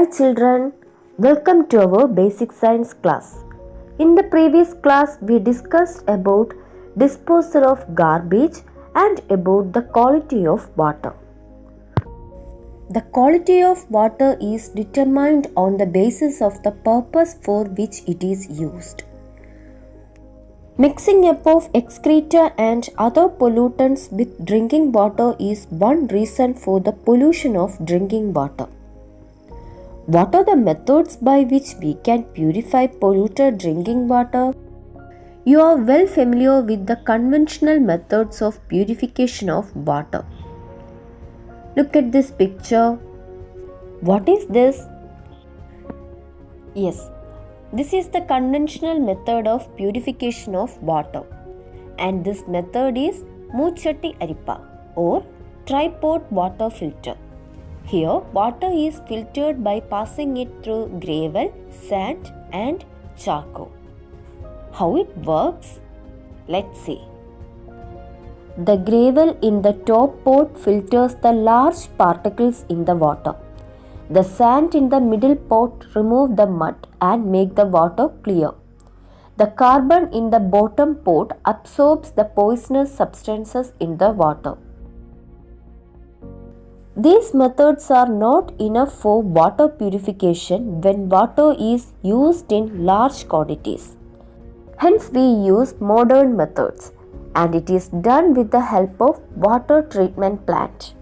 Hi children, welcome to our basic science class. In the previous class we discussed about disposal of garbage and about the quality of water. The quality of water is determined on the basis of the purpose for which it is used. Mixing up of excreta and other pollutants with drinking water is one reason for the pollution of drinking water. What are the methods by which we can purify polluted drinking water? You are well familiar with the conventional methods of purification of water. Look at this picture. What is this? Yes, this is the conventional method of purification of water. And this method is Moochatti Arippa or tripod water filter. Here, water is filtered by passing it through gravel, sand and charcoal. How it works? Let's see. The gravel in the top pot filters the large particles in the water. The sand in the middle pot remove the mud and make the water clear. The carbon in the bottom pot absorbs the poisonous substances in the water. These methods are not enough for water purification when water is used in large quantities. Hence, we use modern methods, and it is done with the help of water treatment plant.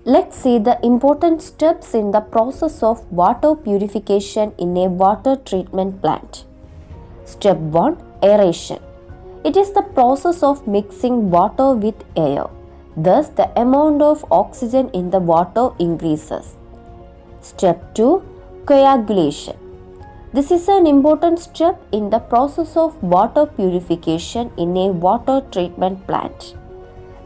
Let's see the important steps in the process of water purification in a water treatment plant. Step 1. Aeration. It is the process of mixing water with air. Thus, the amount of oxygen in the water increases. Step 2. Coagulation. This is an important step in the process of water purification in a water treatment plant.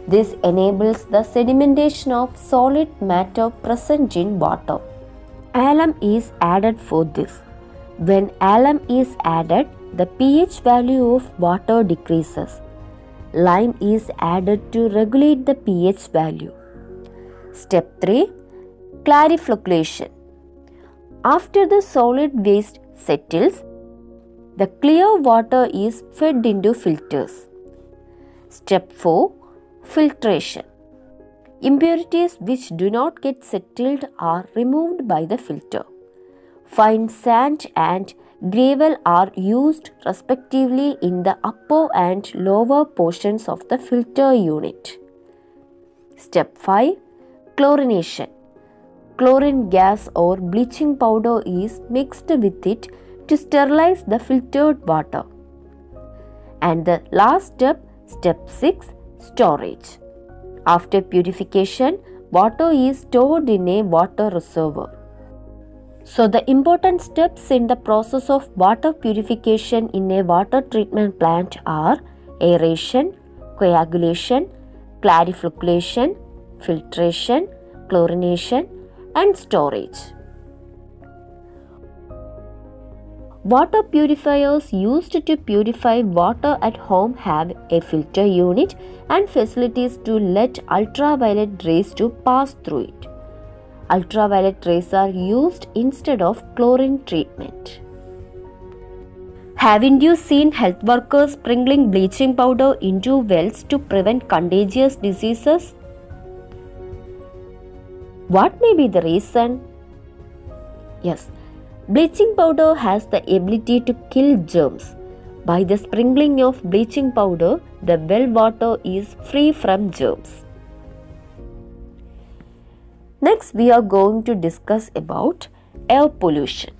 This enables the sedimentation of solid matter present in water. Alum is added for this. When alum is added, the pH value of water decreases. Lime is added to regulate the pH value. Step 3. Clarifloculation. After the solid waste settles, the clear water is fed into filters. Step 4. Filtration. Impurities which do not get settled are removed by the filter. Fine sand and gravel are used respectively in the upper and lower portions of the filter unit. Step 5. Chlorination. Chlorine gas or bleaching powder is mixed with it to sterilize the filtered water. And the last step, step 6, storage. After purification, water is stored in a water reservoir. So the important steps in the process of water purification in a water treatment plant are aeration, coagulation, clarifloculation, filtration, chlorination and storage. Water purifiers used to purify water at home have a filter unit and facilities to let ultraviolet rays to pass through it. Ultraviolet rays are used instead of chlorine treatment. Haven't you seen health workers sprinkling bleaching powder into wells to prevent contagious diseases? What may be the reason? Yes, bleaching powder has the ability to kill germs. By the sprinkling of bleaching powder, the well water is free from germs. Next, we are going to discuss about air pollution.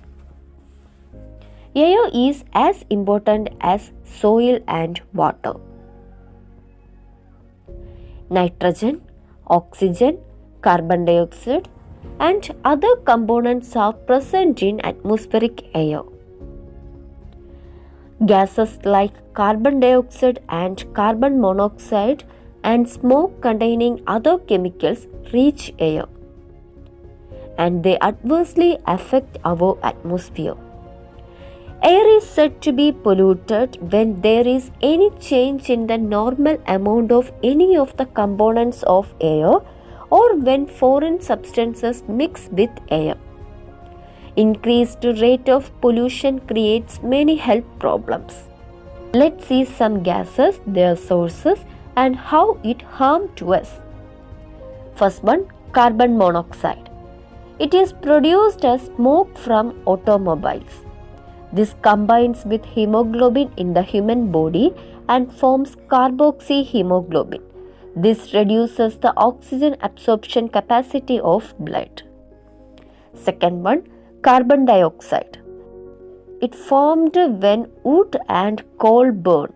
Air is as important as soil and water. Nitrogen, oxygen, carbon dioxide and other components are present in atmospheric air. Gases like carbon dioxide and carbon monoxide and smoke containing other chemicals reach air, and they adversely affect our atmosphere. Air is said to be polluted when there is any change in the normal amount of any of the components of air or when foreign substances mix with air. Increased rate of pollution creates many health problems. Let's see some gases, their sources, and how it harms to us. First one, carbon monoxide. It is produced as smoke from automobiles. This combines with hemoglobin in the human body and forms carboxyhemoglobin. This reduces the oxygen absorption capacity of blood. Second one, carbon dioxide. It formed when wood and coal burn.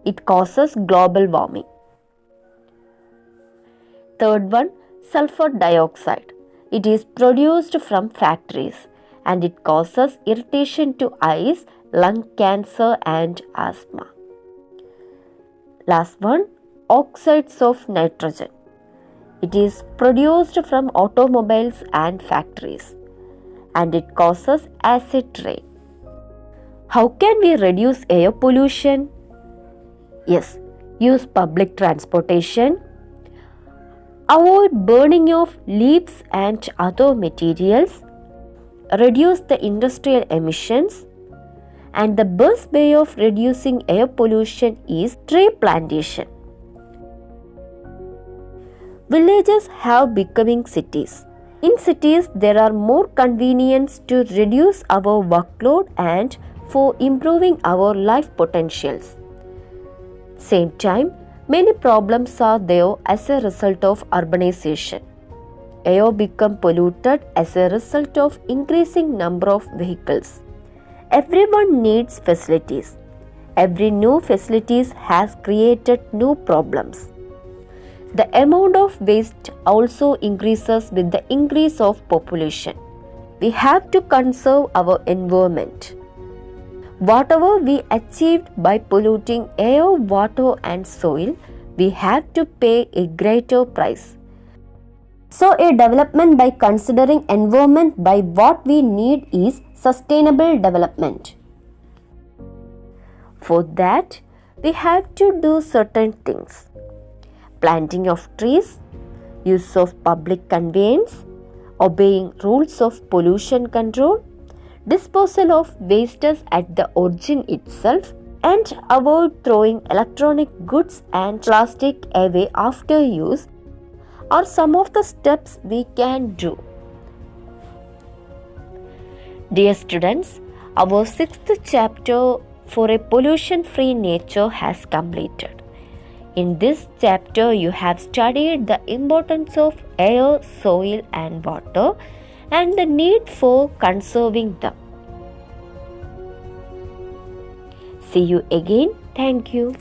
It causes global warming. Third one, sulfur dioxide. It is produced from factories and it causes irritation to eyes, lung cancer and asthma. Last one, oxides of nitrogen. It is produced from automobiles and factories and it causes acid rain. How can we reduce air pollution? Yes, use public transportation. Avoid burning of leaves and other materials. Reduce the industrial emissions. And the best way of reducing air pollution is tree plantation. Villages have becoming cities. In cities, there are more convenience to reduce our workload and for improving our life potentials. Same time, many problems are there as a result of urbanization. Air becomes polluted as a result of increasing number of vehicles. Everyone needs facilities. Every new facilities has created new problems. The amount of waste also increases with the increase of population. We have to conserve our environment. Whatever we achieved by polluting air, water and soil, we have to pay a greater price. So a development by considering environment by what we need is sustainable development. For that, we have to do certain things. Planting of trees, use of public conveyance, obeying rules of pollution control, disposal of wastes at the origin itself, and avoid throwing electronic goods and plastic away after use are some of the steps we can do. Dear students, our 6th chapter for a pollution-free nature has completed. In this chapter, you have studied the importance of air, soil and water and the need for conserving them. See you again. Thank you.